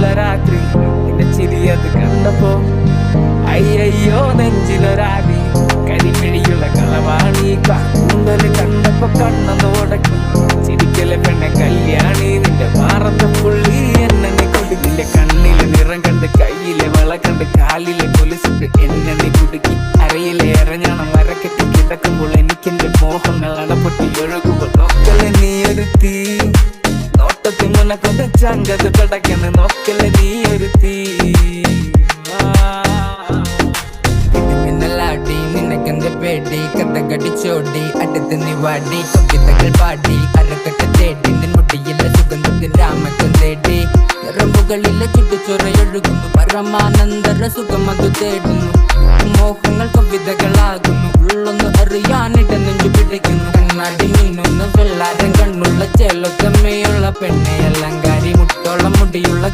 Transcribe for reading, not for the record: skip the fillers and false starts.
മഞ്ഞുള്ള രാത്രി നിന്റെ ചിരിയത് കണ്ടപ്പോ അയ്യോ നെഞ്ചിലൊരാവി കരിമിഴിയുള്ള കളവാണി കാണ്ടല് കണ്ടപ്പോ കണ്ണതോടക്കി ചിരിക്കലെ പെണ്ണെ കല്യാണി നിന്റെ മാറത്തെ പുള്ളി എന്നെ കൊടുക്കില്ല കണ്ണിലെ നിറം കണ്ട് കയ്യിലെ വള കണ്ട് കാലിലെ കൊലുസിട്ട് എന്നെ നീ കുടുക്കി അരയിലെ ഇറങ്ങണം മരക്കെട്ടി കിടക്കുമ്പോൾ എനിക്കെന്റെ മോഹങ്ങൾ അടപൊട്ടി ഒഴുകുമ്പോൾ നോക്കലെ നീ ഒരു തീ നോട്ടത്തിൽ മുനക്കൊണ്ട് ചങ്കത് പടക്കന്ന് നോക്കലെ നീ ഒരു തീ മിന്നലാടി നിനക്കെന്ത് പേടി കഥകടിച്ചോടി അടുത്ത് നീ വാടി കവിതകൾ പാടി അരക്കെട്ട് തേടി നിൻ മുടിയിലെ സുഗന്ധത്തിൽ രാമക്കം തേടി നിറമ്പുകളിലെ ചുട്ടുചൊറയൊഴുകുന്നു പരമാനന്ദര സുഖമതു തേടുന്നു മോഹങ്ങൾ കവിതകളാകുന്നു ഉള്ളൊന്ന് അറിയാനിട നെഞ്ചു പിടിക്കുന്നു കണ്ണാടി മീനൊന്ന് വെള്ളാരം കണ്ണുള്ള ചേലൊത്തമ്മയുള്ള പെണ്ണെ അലങ്കാരി മുട്ടോളം മുടിയുള്ള